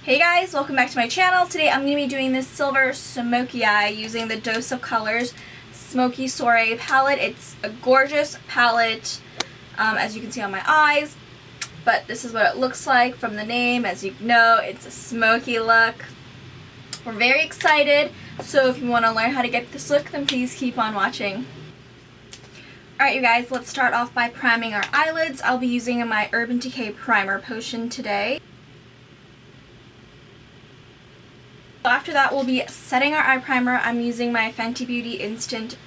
Hey guys, welcome back to my channel. Today I'm going to be doing this silver smoky eye using the Dose of Colors Smokey Soiree palette. It's a gorgeous palette, as you can see on my eyes, but this is what it looks like from the name. As you know, it's a smoky look. We're very excited, so if you want to learn how to get this look, then please keep on watching. Alright you guys, let's start off by priming our eyelids. I'll be using my Urban Decay Primer Potion today. After that, we'll be setting our eye primer. I'm using my Fenty Beauty Instant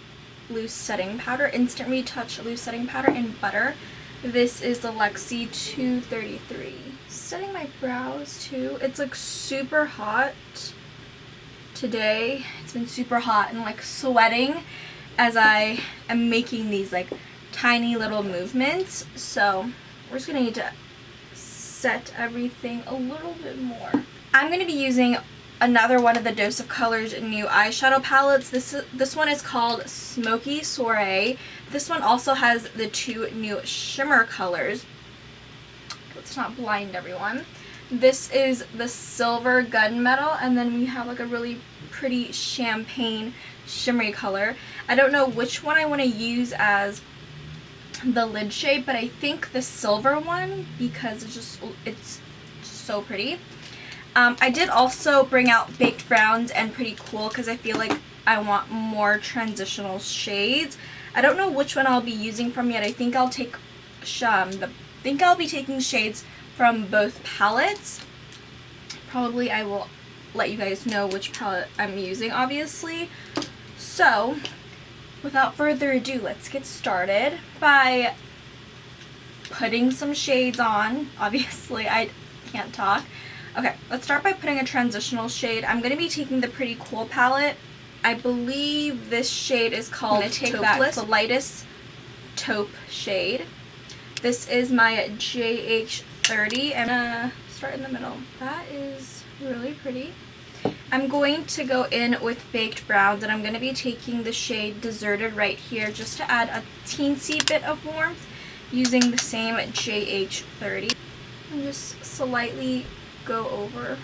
Loose Setting Powder, Instant Retouch Loose Setting Powder in Butter. This is the Lexi 233. Setting my brows too. It's like super hot today. It's been super hot and like sweating as I am making these like tiny little movements. So we're just gonna need to set everything a little bit more. I'm gonna be using another one of the Dose of Colors new eyeshadow palettes. This one is called Smokey Soiree. This one also has the two new shimmer colors. Let's not blind everyone. This is the silver gunmetal, and then we have like a really pretty champagne shimmery color. I don't know which one I want to use as the lid shade, but I think the silver one, because it's so pretty. I did also bring out Baked Browns and Pretty Cool because I feel like I want more transitional shades. I don't know which one I'll be using from yet. I think I'll be taking shades from both palettes. Probably I will let you guys know which palette I'm using, obviously. So, without further ado, let's get started by putting some shades on. Obviously, I can't talk. Okay, let's start by putting a transitional shade. I'm going to be taking the Pretty Cool palette. I believe this shade is called I'm going to take that, the lightest taupe shade. This is my JH30. I'm going to start in the middle. That is really pretty. I'm going to go in with Baked Browns, and I'm going to be taking the shade Deserted right here just to add a teensy bit of warmth using the same JH30. And just slightly go over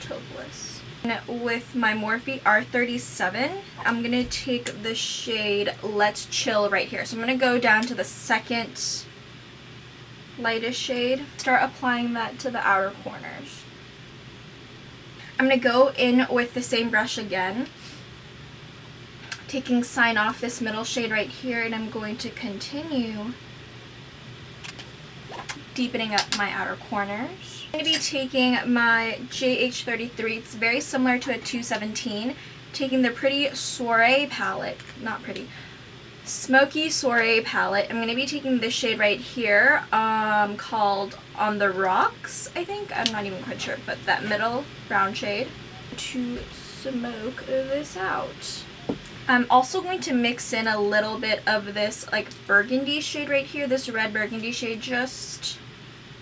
taupeless. And with my Morphe R37, I'm going to take the shade Let's Chill right here. So I'm going to go down to the second lightest shade. Start applying that to the outer corners. I'm going to go in with the same brush again, taking Sign Off, this middle shade right here, and I'm going to continue deepening up my outer corners. I'm going to be taking my JH33, it's very similar to a 217, taking the Pretty Soiree palette, Smokey Soiree palette. I'm going to be taking this shade right here, called On the Rocks, I think, I'm not even quite sure, but that middle brown shade, to smoke this out. I'm also going to mix in a little bit of this like burgundy shade right here, this red burgundy shade, just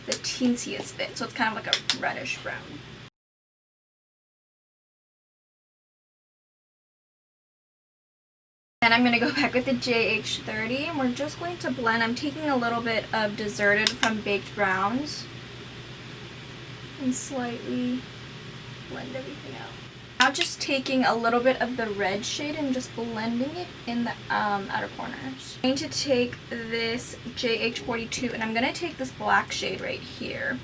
the teensiest bit, so it's kind of like a reddish brown. And I'm going to go back with the JH30, and we're just going to blend. I'm taking a little bit of Deserted from Baked Browns and slightly blend everything out. Now just taking a little bit of the red shade and just blending it in the outer corners. I'm going to take this JH42, and I'm going to take this black shade right here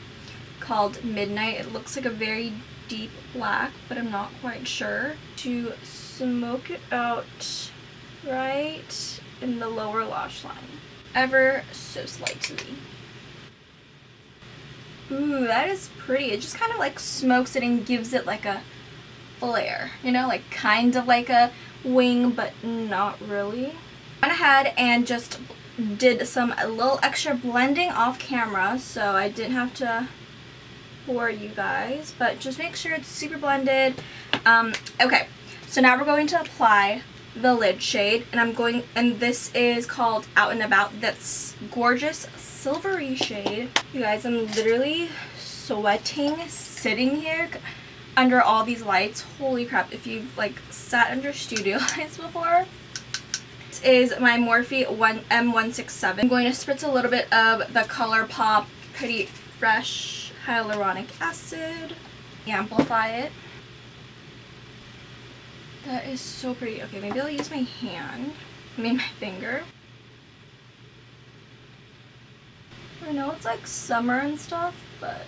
called Midnight. It looks like a very deep black, but I'm not quite sure. To smoke it out right in the lower lash line, ever so slightly. Ooh, that is pretty. It just kind of like smokes it and gives it like a flare, you know, like kind of like a wing, but not really. I went ahead and just did a little extra blending off camera, so I didn't have to bore you guys, but just make sure it's super blended. Okay, so now we're going to apply the lid shade, and this is called Out and About. That's gorgeous silvery shade. You guys, I'm literally sweating sitting here under all these lights. Holy crap, if you've like sat under studio lights before. This is my Morphe M167. I'm going to spritz a little bit of the Colourpop Pretty Fresh hyaluronic acid. Amplify it. That is so pretty. Okay, maybe I'll use my hand. I mean my finger. I know it's like summer and stuff, but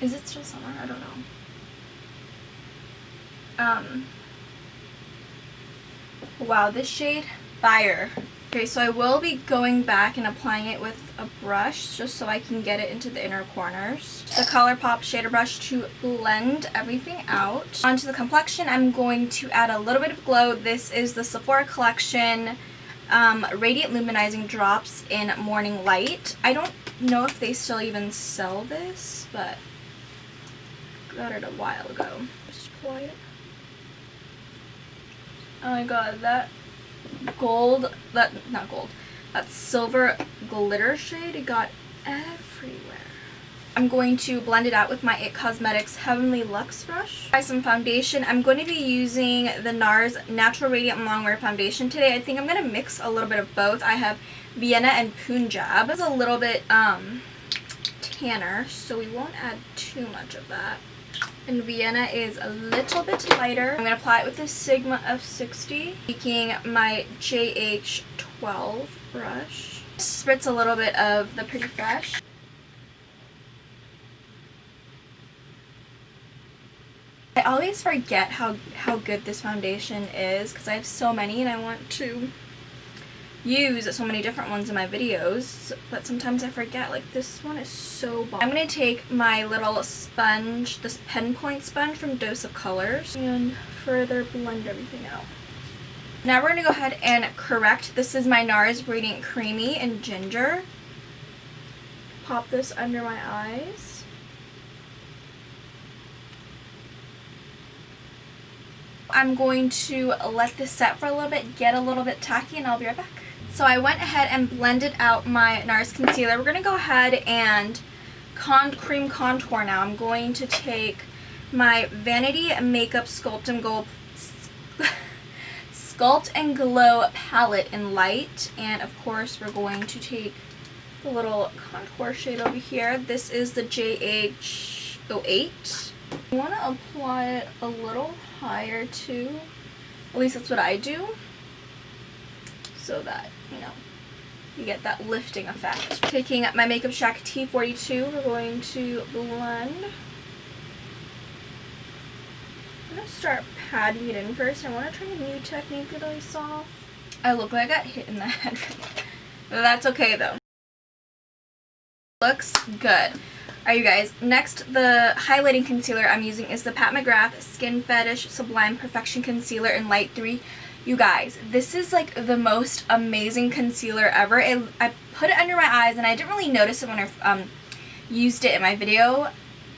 is it still summer? I don't know. Wow, this shade, fire. Okay, so I will be going back and applying it with a brush just so I can get it into the inner corners. The Colourpop shader brush to blend everything out. Onto the complexion, I'm going to add a little bit of glow. This is the Sephora collection Radiant Luminizing Drops in Morning Light. I don't know if they still even sell this, but I got it a while ago. Just apply it. Oh my god, that that silver glitter shade, it got everywhere. I'm going to blend it out with my IT Cosmetics Heavenly Luxe brush. Try some foundation. I'm going to be using the NARS Natural Radiant Longwear Foundation today. I think I'm going to mix a little bit of both. I have Vienna and Punjab. It's a little bit tanner, so we won't add too much of that. And Vienna is a little bit lighter. I'm going to apply it with the Sigma F60. Taking my JH12 brush. Spritz a little bit of the Pretty Fresh. I always forget how good this foundation is because I have so many and I want to use so many different ones in my videos, but sometimes I forget. Like, this one is so bomb. I'm going to take my little sponge, this Pinpoint sponge from Dose of Colors, and further blend everything out. Now we're going to go ahead and correct. This is my NARS Radiant Creamy in Ginger. Pop this under my eyes. I'm going to let this set for a little bit, get a little bit tacky, and I'll be right back. So I went ahead and blended out my NARS concealer. We're going to go ahead and cream contour now. I'm going to take my Vanity Makeup Sculpt and Glow palette in light. And of course we're going to take the little contour shade over here. This is the JH08. I want to apply it a little higher too. At least that's what I do. So that, you know, you get that lifting effect. Taking my Makeup Shack T42, we're going to blend. I'm going to start patting it in first. I want to try a new technique that I saw. I look like I got hit in the head. That's okay though. Looks good. Alright you guys, next the highlighting concealer I'm using is the Pat McGrath Skin Fetish Sublime Perfection Concealer in Light 3. You guys, this is like the most amazing concealer ever. I put it under my eyes and I didn't really notice it when I used it in my video.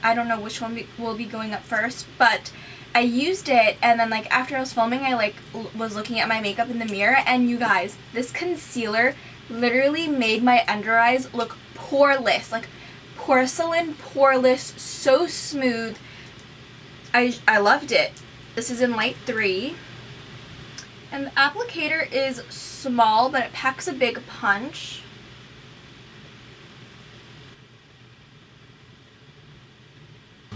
I don't know which one will be going up first, but I used it and then like after I was filming I was looking at my makeup in the mirror, and you guys, this concealer literally made my under eyes look poreless, like porcelain poreless, so smooth. I loved it. This is in Light 3. And the applicator is small, but it packs a big punch.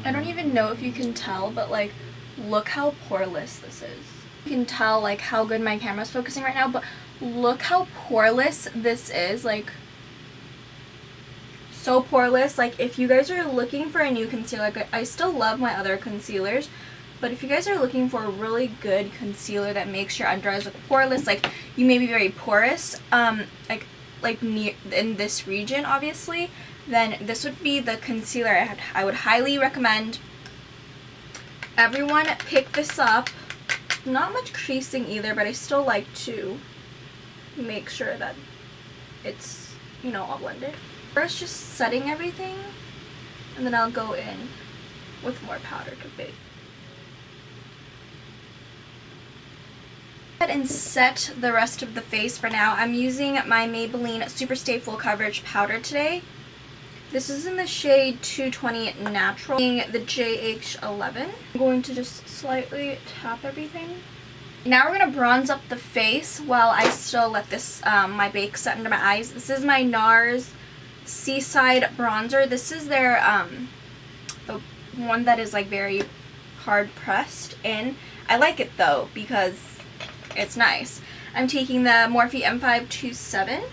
I don't even know if you can tell, but like, look how poreless this is. You can tell like how good my camera's focusing right now, but look how poreless this is. Like, so poreless. Like, if you guys are looking for a new concealer, like, I still love my other concealers, but if you guys are looking for a really good concealer that makes your under eyes look poreless, like you may be very porous, like near in this region obviously, then this would be the concealer I would highly recommend. Everyone pick this up. Not much creasing either, but I still like to make sure that it's, you know, all blended. First, just setting everything, and then I'll go in with more powder to bake. And set the rest of the face for now. I'm using my Maybelline Superstay Full Coverage Powder today. This is in the shade 220 Natural, the JH11. I'm going to just slightly tap everything. Now we're going to bronze up the face while I still let this my bake set under my eyes. This is my NARS Seaside bronzer. This is their the one that is like very hard pressed in. I like it though because it's nice. I'm taking the Morphe M527.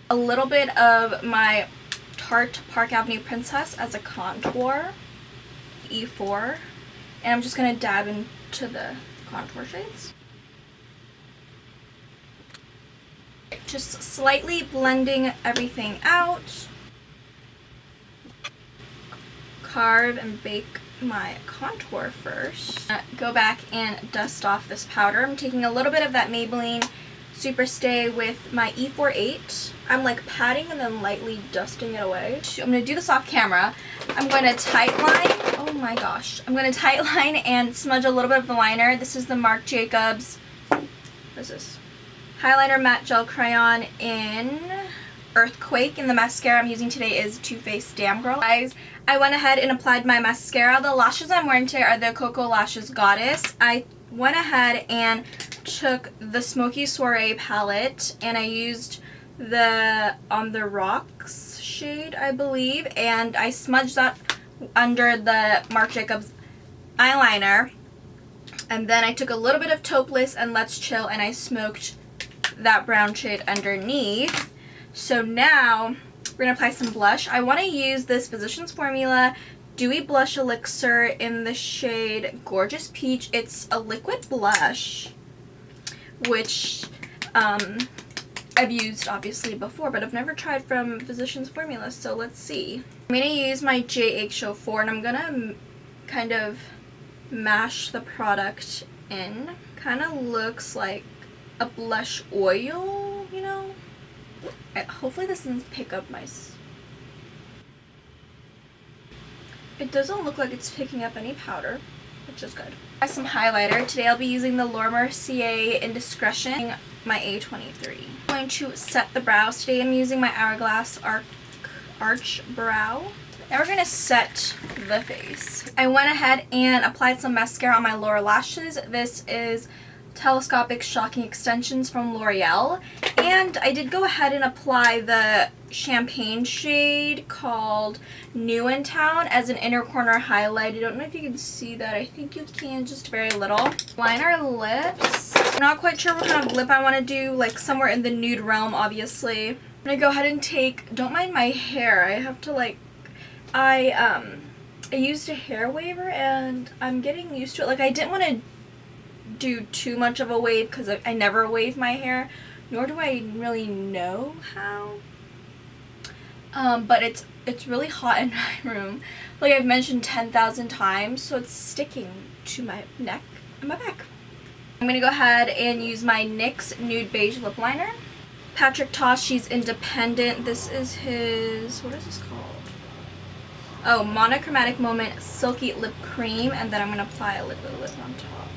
A little bit of my Tarte Park Avenue Princess as a contour, E4, and I'm just going to dab into the contour shades. Just slightly blending everything out. Carve and bake my contour first. Go back and dust off this powder. I'm taking a little bit of that Maybelline Superstay with my E48. I'm like patting and then lightly dusting it away. I'm going to do this off camera. I'm going to tightline. Oh my gosh. I'm going to tightline and smudge a little bit of the liner. This is the Marc Jacobs, what is this? Highliner Matte Gel Crayon in Earthquake, and the mascara I'm using today is Too Faced Damn Girl. Guys, I went ahead and applied my mascara. The lashes I'm wearing today are the Koko Lashes Goddess. I went ahead and took the Smokey Soiree palette and I used the On the Rocks shade, I believe, and I smudged that under the Marc Jacobs eyeliner, and then I took a little bit of Taupe and Let's Chill and I smoked that brown shade underneath. So now we're going to apply some blush. I want to use this Physicians Formula Dewy Blush Elixir in the shade Gorgeous Peach. It's a liquid blush, which I've used obviously before, but I've never tried from Physicians Formula, so let's see. I'm going to use my J Show 4 and I'm going to kind of mash the product in. Kind of looks like a blush oil, you know? Hopefully this doesn't pick up my... It doesn't look like it's picking up any powder, which is good. I have some highlighter. Today I'll be using the Laura Mercier Indiscretion, my A23. I'm going to set the brows. Today I'm using my Hourglass Arch Brow. Now we're going to set the face. I went ahead and applied some mascara on my lower lashes. This is Telescopic Shocking Extensions from L'Oreal, and I did go ahead and apply the champagne shade called New in Town as an inner corner highlight. I don't know if you can see that. I think you can, just very little. Line our lips. I'm not quite sure what kind of lip I want to do, like somewhere in the nude realm, obviously. I'm gonna go ahead and take, don't mind my hair, I have to like, I used a hair waver and I'm getting used to it. Like, I didn't want to do too much of a wave because I never wave my hair, nor do I really know how. But it's really hot in my room, like I've mentioned 10,000 times, so it's sticking to my neck and my back. I'm gonna go ahead and use my NYX Nude Beige Lip Liner. Patrick Ta, She's Independent. This is his, what is this called? Oh, Monochromatic Moment Silky Lip Cream, and then I'm gonna apply a liquid lip on top.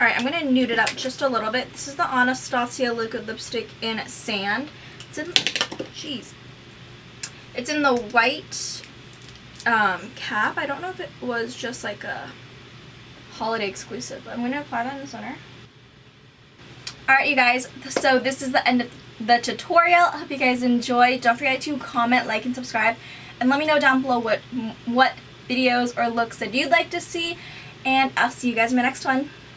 Alright, I'm going to nude it up just a little bit. This is the Anastasia Liquid Lipstick in Sand. It's in, jeez. It's in the white cap. I don't know if it was just like a holiday exclusive, but I'm going to apply that in the center. Alright, you guys, so this is the end of the tutorial. I hope you guys enjoyed. Don't forget to comment, like, and subscribe. And let me know down below what videos or looks that you'd like to see. And I'll see you guys in my next one.